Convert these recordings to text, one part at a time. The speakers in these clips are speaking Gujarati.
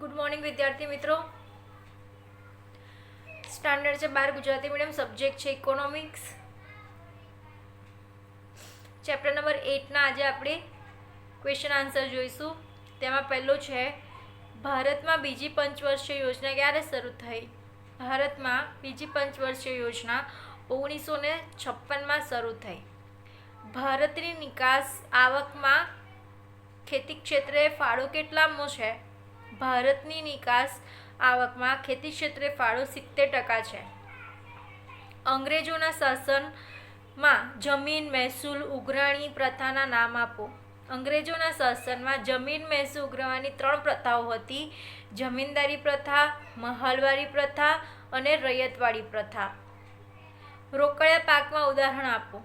ગુડ મોર્નિંગ વિદ્યાર્થી મિત્રો. સ્ટાન્ડર્ડ છે 12 ગુજરાતી મીડિયમ, સબ્જેક્ટ છે ઇકોનોમિક્સ. ચેપ્ટર નંબર 8ના આજે આપણે ક્વેશ્ચન આન્સર જોઈશું. તેમાં પહેલો છે, ભારતમાં બીજી પંચવર્ષીય યોજના ક્યારે શરૂ થઈ? ભારતમાં બીજી પંચવર્ષીય યોજના 1956માં શરૂ થઈ. ભારતની નિકાસ આવકમાં ખેતી ક્ષેત્રે ફાળો કેટલામો છે? ભારતની નિકાસ આવકમાં ખેતી ક્ષેત્રે ફાળો 70% છે. અંગ્રેજોના શાસનમાં જમીન મહેસૂલ ઉઘરાણી પ્રથાના નામ આપો. અંગ્રેજોના શાસનમાં જમીન મહેસૂલ ઉઘરાવવાની 3 પ્રથાઓ હતી: જમીનદારી પ્રથા, મહલવારી પ્રથા અને રૈયતવાડી પ્રથા. રોકડિયા પાકમાં ઉદાહરણ આપો.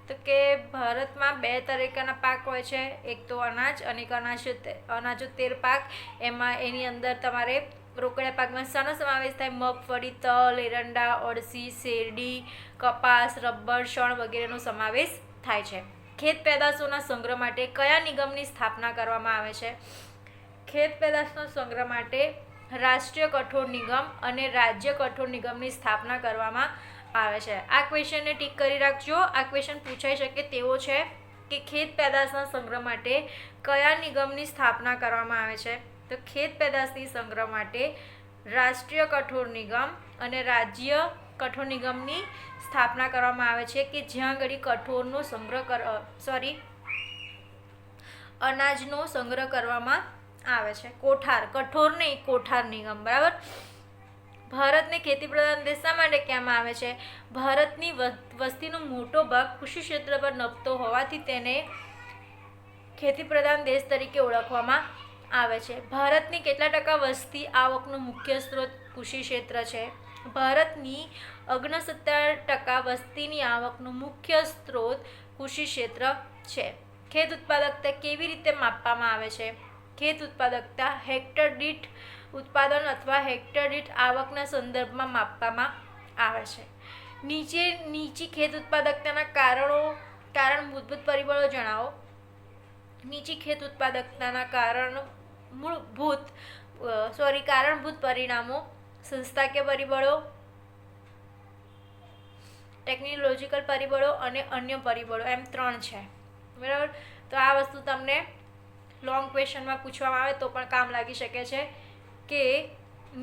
તો કે ભારતમાં 2 તરીકાના પાક હોય છે, એક તો અનાજ અને એક અનાજોત્તેર પાક. એની અંદર તમારે રોકડિયા પાકમાં શાનો સમાવેશ થાય? મગફળી, તલ, એરંડા, અળસી, શેરડી, કપાસ, રબર, શણ વગેરેનો સમાવેશ થાય છે. ખેત પેદાશોના સંગ્રહ માટે કયા નિગમની સ્થાપના કરવામાં આવે છે? ખેત પેદાશનો સંગ્રહ માટે રાષ્ટ્રીય કઠોળ નિગમ અને રાજ્ય કઠોળ નિગમની સ્થાપના કરવામાં આવે છે. આ ક્વેશ્ચનને ટીક કરી રાખજો. આ ક્વેશ્ચન પૂછાઈ શકે તેવો છે કે ખેત પેદાશના સંગ્રહ માટે કયા નિગમની સ્થાપના કરવામાં આવે છે? તો ખેત પેદાશની સંગ્રહ માટે રાષ્ટ્રીય કઠોળ નિગમ અને રાજ્ય કઠોળ નિગમની સ્થાપના કરવામાં આવે છે, કે જ્યાં આગળ કઠોળનો સંગ્રહ અનાજનો સંગ્રહ કરવામાં આવે છે. કઠોળ નહીં, કોઠાર નિગમ. બરાબર. ભારતને ખેતી પ્રધાન દેશ શા માટે કહેવામાં આવે છે? ભારતની વસ્તીનો મોટો ભાગ કૃષિ ક્ષેત્ર પર નભતો હોવાથી તેને ખેતી પ્રધાન દેશ તરીકે ઓળખવામાં આવે છે. ભારતની કેટલા ટકા વસ્તી આવકનો મુખ્ય સ્ત્રોત કૃષિ ક્ષેત્ર છે? ભારતની 69% વસ્તીની આવકનો મુખ્ય સ્ત્રોત કૃષિ ક્ષેત્ર છે. ખેત ઉત્પાદકતા કેવી રીતે માપવામાં આવે છે? ખેત ઉત્પાદકતા હેક્ટર દીઠ ઉત્પાદન અથવા હેક્ટર દીઠ આવકના સંદર્ભમાં માપવામાં આવે છે. નીચી ખેત ઉત્પાદકતાના કારણભૂત પરિબળો જણાવો. નીચી ખેત ઉત્પાદકતાના કારણભૂત પરિણામો: સંસ્થાકીય પરિબળો, ટેકનોલોજીકલ પરિબળો અને અન્ય પરિબળો. એમ 3 છે. બરાબર. તો આ વસ્તુ તમને લોંગ ક્વેશ્ચનમાં પૂછવામાં આવે તો પણ કામ લાગી શકે છે કે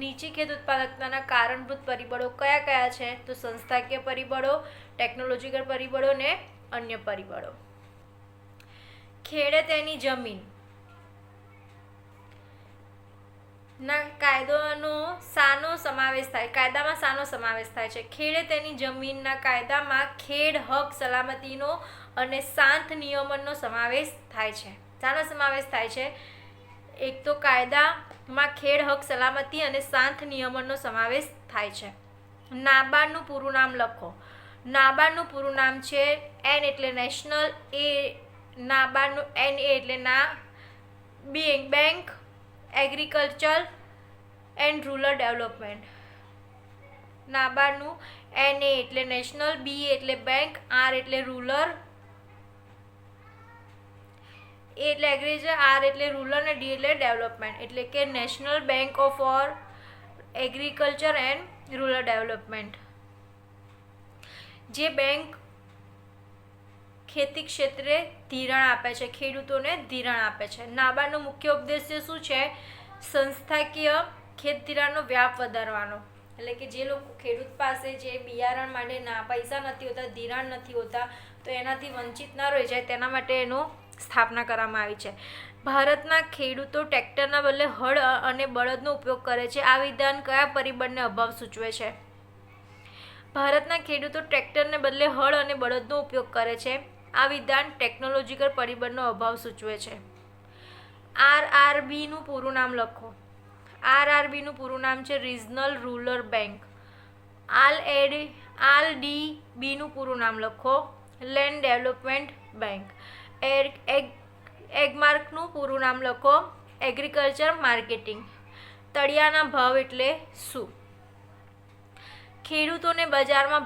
નીચી ખેત ઉત્પાદકતાના કારણભૂત પરિબળો કયા કયા છે? તો સંસ્થાકીય પરિબળો, ટેકનોલોજીકલ પરિબળો ને અન્ય પરિબળો. ખેડે તેની જમીન ના કાયદાનો શાનો સમાવેશ થાય? કાયદામાં શાનો સમાવેશ થાય છે? ખેડે તેની જમીનના કાયદામાં ખેડ, હક, સલામતીનો અને શાંત નિયમનનો સમાવેશ થાય છે. શાનો સમાવેશ થાય છે? એક તો કાયદામાં ખેડ, હક, સલામતી અને શાંત નિયમનનો સમાવેશ થાય છે. નાબાર્ડનું પૂરું નામ લખો. નાબાર્ડનું પૂરું નામ છે એન એટલે નેશનલ, નાબાર્ડનું NA એટલે bank agriculture and rural development. નાબાર્ડનું NA એટલે નેશનલ, B એટલે બેંક, R એટલે રૂરલ, A એટલે એગ્રીકલ્ચર, R એટલે રૂરલ અને D એટલે ડેવલપમેન્ટ. એટલે કે national bank for agriculture and rural development. જે બેંક ખેતી ક્ષેત્રે ધિરાણ આપે છે, ખેડૂતોને ધિરાણ આપે છે. નાબાર્ડનો મુખ્ય ઉદ્દેશ્ય શું છે? સંસ્થાકીય ખેત ધિરાણનો વ્યાપ વધારવાનો. એટલે કે જે લોકો ખેડૂત પાસે જે બિયારણ માટે પૈસા નથી હોતા, ધિરાણ નથી હોતા, તો એનાથી વંચિત ના રહી જાય તેના માટે એનો સ્થાપના કરવામાં આવી છે. ભારતના ખેડૂતો ટ્રેક્ટરના બદલે હળ અને બળદનો ઉપયોગ કરે છે. આ વિધાન કયા પરિબળને અભાવ સૂચવે છે? ભારતના ખેડૂતો ટ્રેક્ટરને બદલે હળ અને બળદનો ઉપયોગ કરે છે. આ વિધાન ટેકનોલોજીકલ પરિબળનો અભાવ સૂચવે છે. RRBનું પૂરું નામ લખો. RRBનું પૂરું નામ છે રિજનલ રૂરલ બેંક. RDBનું પૂરું નામ લખો. Land development bank. એગમાર્કનું પૂરું નામ લખો. Agriculture marketing. તળિયાના ભાવ એટલે શું? ખેડૂતોને બજારમાં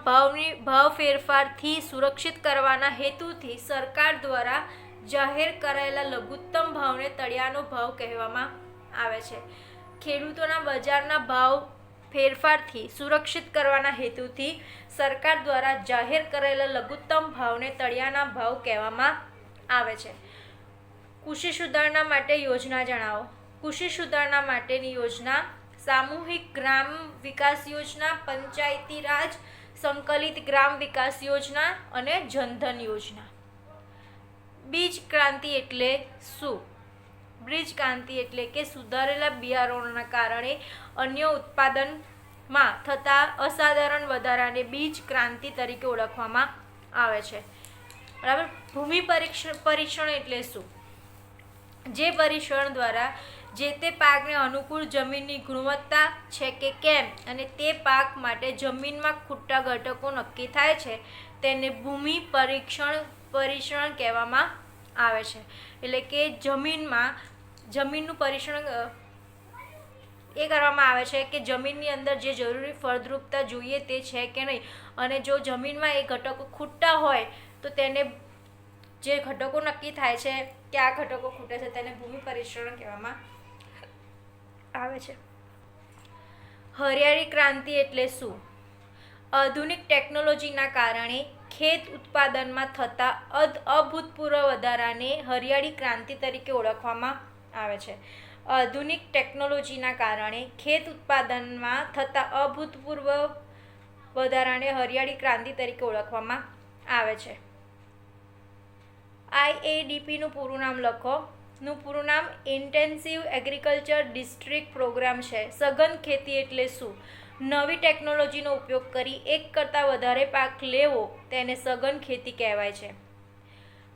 ભાવ ફેરફારથી સુરક્ષિત કરવાના હેતુથી સરકાર દ્વારા જાહેર કરાયેલા લઘુત્તમ ભાવને તળિયાનો ભાવ કહેવામાં આવે છે. ખેડૂતોના બજારના ભાવ ફેરફારથી સુરક્ષિત કરવાના હેતુથી સરકાર દ્વારા જાહેર કરેલા લઘુત્તમ ભાવને તળિયાના ભાવ કહેવામાં આવે છે. કૃષિ સુધારણા માટે યોજના જણાવો. કૃષિ સુધારણા માટેની યોજના સામૂહિક ગ્રામ વિકાસ યોજના, પંચાયતી રાજ સંકલિત ગ્રામ વિકાસ યોજના અને જનધન યોજના. બીજ ક્રાંતિ એટલે શું? બીજ ક્રાંતિ એટલે કે સુધારેલા બિયારણોના કારણે અન્ય ઉત્પાદનમાં થતા અસાધારણ વધારાને બીજ ક્રાંતિ તરીકે ઓળખવામાં આવે છે. બરાબર. ભૂમિ પરીક્ષણ એટલે શું? જે પરીક્ષણ દ્વારા જે તે પાકને અનુકૂળ જમીનની ગુણવત્તા છે કે કેમ અને તે પાક માટે જમીનમાં ખૂટતા ઘટકો નક્કી થાય છે તેને ભૂમિ પરીક્ષણ કહેવામાં આવે છે. એટલે કે જમીનનું પરીક્ષણ એ કરવામાં આવે છે કે જમીનની અંદર જે જરૂરી ફળદ્રુપતા જોઈએ તે છે કે નહીં, અને જો જમીનમાં એ ઘટકો ખૂટતા હોય તો તેને જે ઘટકો નક્કી થાય છે કે આ ઘટકો ખૂટે છે તેને ભૂમિ પરીક્ષણ કહેવામાં આવે છે. હરિયાળી ક્રાંતિ એટલે શું? આધુનિક ટેકનોલોજીના કારણે ખેત ઉત્પાદનમાં થતા અભૂતપૂર્વ વધારાને હરિયાળી ક્રાંતિ તરીકે ઓળખવામાં આવે છે. આધુનિક ટેકનોલોજીના કારણે ખેત ઉત્પાદનમાં થતા અભૂતપૂર્વ વધારાને હરિયાળી ક્રાંતિ તરીકે ઓળખવામાં આવે છે. IADPનું પૂરું નામ લખો. નું પૂરું નામ ઇન્ટેન્સિવ એગ્રીકલ્ચર ડિસ્ટ્રિક્ટ પ્રોગ્રામ છે. સઘન ખેતી એટલે શું? નવી ટેકનોલોજીનો ઉપયોગ કરી એક કરતાં વધારે પાક લેવો તેને સઘન ખેતી કહેવાય છે.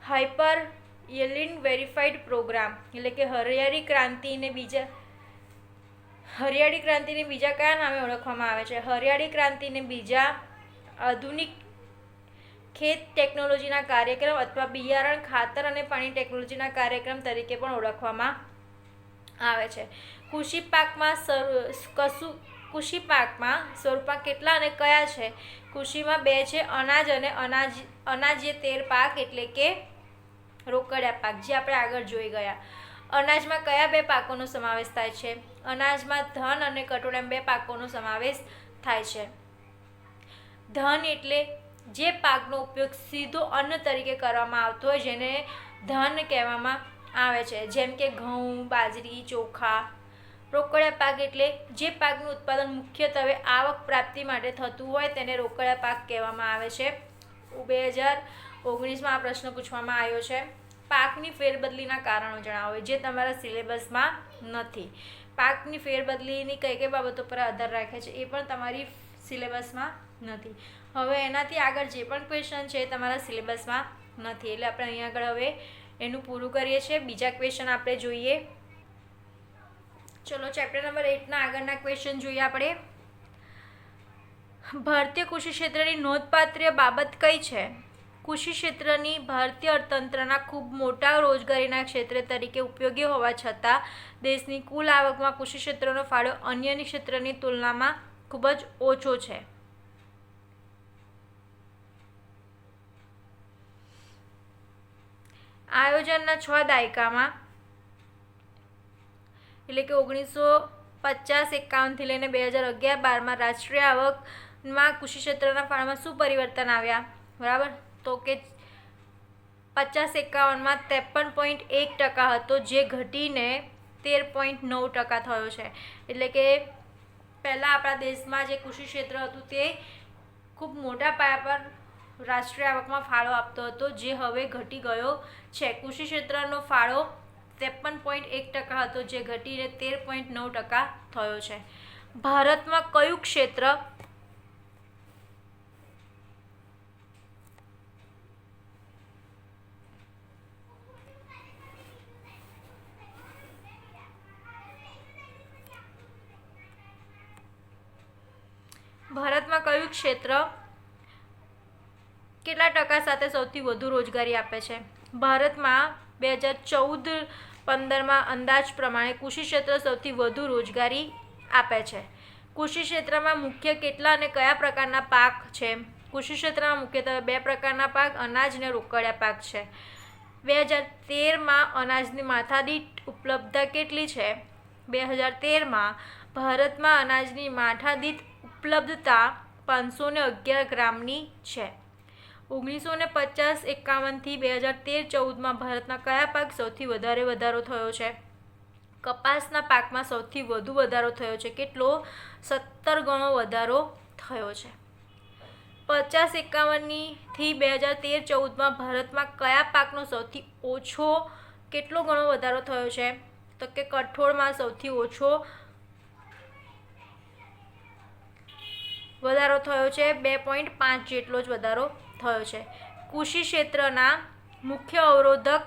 હાઇપર યીલ્ડિંગ વેરીફાઈડ પ્રોગ્રામ એટલે કે હરિયાળી ક્રાંતિને બીજા કયા નામે ઓળખવામાં આવે છે? હરિયાળી ક્રાંતિને બીજા આધુનિક ખેત ટેકનોલોજીના કાર્યક્રમ અથવા બિયારણ, ખાતર અને પાણી ટેકનોલોજીના કાર્યક્રમ તરીકે પણ ઓળખવામાં આવે છે. કૃષિ પાકમાં સ્વરૂપમાં કેટલા અને કયા છે? કૃષિમાં 2 છે, અનાજ અને અનાજ્ય તેર પાક એટલે કે રોકડિયા પાક, જે આપણે આગળ જોઈ ગયા. અનાજમાં કયા 2 પાકોનો સમાવેશ થાય છે? અનાજમાં ધાન અને કઠોળ એમ 2 પાકોનો સમાવેશ થાય છે. ધાન એટલે જે પાકનો ઉપયોગ સીધો અન્ન તરીકે કરવામાં આવતો હોય જેને ધાન કહેવામાં આવે છે, જેમ કે ઘઉં, બાજરી, ચોખા. રોકડિયા પાક એટલે જે પાકનું ઉત્પાદન મુખ્યત્વે આવક પ્રાપ્તિ માટે થતું હોય તેને રોકડિયા પાક કહેવામાં આવે છે. 2019માં આ પ્રશ્ન પૂછવામાં આવ્યો છે. પાકની ફેરબદલીના કારણો જણાવો, જે તમારા સિલેબસમાં નથી. પાકની ફેરબદલીની કઈ બાબતો પર આધાર રાખે છે એ પણ તમારી સિલેબસમાં નથી. હવે એનાથી આગળ જે પણ ક્વેશ્ચન છે એ તમારા સિલેબસમાં નથી, એટલે આપણે અહીંયા આગળ હવે એનું પૂરું કરીએ છીએ. બીજા ક્વેશ્ચન આપણે જોઈએ. ચલો ચેપ્ટર નંબર 8ના આગળના ક્વેશ્ચન જોઈએ આપણે. ભારતીય કૃષિ ક્ષેત્રની નોંધપાત્ર બાબત કઈ છે? કૃષિ ક્ષેત્રની ભારતીય અર્થતંત્રના ખૂબ મોટા રોજગારીના ક્ષેત્ર તરીકે ઉપયોગી હોવા છતાં દેશની કુલ આવકમાં કૃષિ ક્ષેત્રનો ફાળો અન્ય ક્ષેત્રની તુલનામાં ખૂબ જ ઓછો છે. આયોજનના 6 દાયકામાં એટલે કે 1950-51 થી લઈને 2011-12માં રાષ્ટ્રીય આવકમાં કૃષિ ક્ષેત્રના ફાળામાં શું પરિવર્તન આવ્યા? બરાબર, તો કે 50-51માં 53.1% હતો, જે ઘટીને 13.9% થયો છે. એટલે કે પહેલાં આપણા દેશમાં જે કૃષિ ક્ષેત્ર હતું તે ખૂબ મોટા પાયા પર રાષ્ટ્રીય આવકમાં ફાળો આપતો હતો, જે હવે ઘટી ગયો છે. કૃષિ ક્ષેત્રનો ફાળો 53.1% હતો, જે ઘટીને 13.9% થયો છે. ભારતમાં કયું ક્ષેત્ર કેટલા ટકા સાથે સૌથી વધુ રોજગારી આપે છે? ભારતમાં 2014-15માં અંદાજ પ્રમાણે કૃષિ ક્ષેત્ર સૌથી વધુ રોજગારી આપે છે. કૃષિ ક્ષેત્રમાં મુખ્ય કેટલા અને કયા પ્રકારના પાક છે? કૃષિ ક્ષેત્રમાં મુખ્યત્વે 2 પ્રકારના પાક, અનાજ અને રોકડિયા પાક છે. 2013માં અનાજની માથાદીઠ ઉપલબ્ધતા કેટલી છે? 2013માં ભારતમાં અનાજની માઠા દીઠ ઉપલબ્ધતા 511 ગ્રામની છે. 1950-51થી 2013-14માં ભારતના કયા પાક સૌથી વધારે વધારો થયો છે? કપાસના પાકમાં સૌથી વધુ વધારો થયો છે. કેટલો? 17 ગણો વધારો થયો છે. 50-51થી 2013-14માં ભારતમાં કયા પાકનો સૌથી ઓછો કેટલો ગણો વધારો થયો છે? તો કે કઠોળમાં સૌથી ઓછો વધારો થયો છે. 2.5 જેટલો જ વધારો થયો છે. કૃષિ ક્ષેત્રના મુખ્ય અવરોધક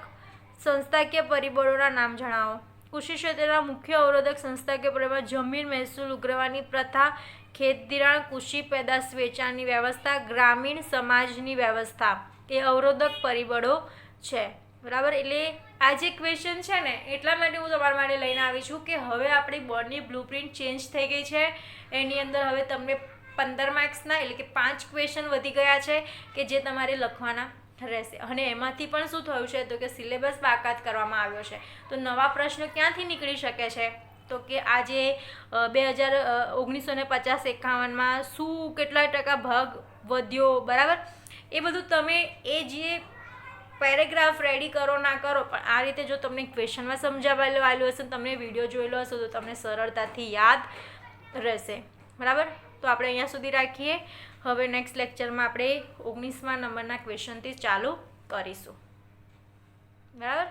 સંસ્થાકીય પરિબળોના નામ જણાવો. કૃષિ ક્ષેત્રના મુખ્ય અવરોધક સંસ્થાકીય પરિબળો જમીન મહેસૂલ ઉઘરાવવાની પ્રથા, ખેત ધિરાણ, કૃષિ પેદાશ વેચાણની વ્યવસ્થા, ગ્રામીણ સમાજની વ્યવસ્થા એ અવરોધક પરિબળો છે. બરાબર. એટલે આ જે ક્વેશ્ચન છે ને એટલા માટે હું તમારા માટે લઈને આવી છું કે હવે આપણી બોર્ડની બ્લુપ્રિન્ટ ચેન્જ થઈ ગઈ છે. એની અંદર હવે તમને 15 માર્ક્સના એટલે કે 5 ક્વેશ્ચન વધી ગયા છે કે જે તમારે લખવાના રહેશે. અને એમાંથી પણ શું થયું છે તો કે સિલેબસ બાકાત કરવામાં આવ્યો છે. તો નવા પ્રશ્નો ક્યાંથી નીકળી શકે છે તો કે આજે 1950-51માં શું કેટલા ટકા ભાગ વધ્યો, બરાબર, એ બધું તમે એ જે પેરેગ્રાફ રેડી કરો ના કરો પણ આ રીતે જો તમને ક્વેશ્ચનમાં સમજાવેલું હશે, તમને વિડીયો જોયેલો હશે તો તમને સરળતાથી યાદ રહેશે. બરાબર. તો આપણે અહીંયા સુધી રાખીએ. હવે નેક્સ્ટ લેક્ચરમાં આપણે 19મા નંબરના ક્વેશ્ચનથી ચાલુ કરીશું. બરાબર.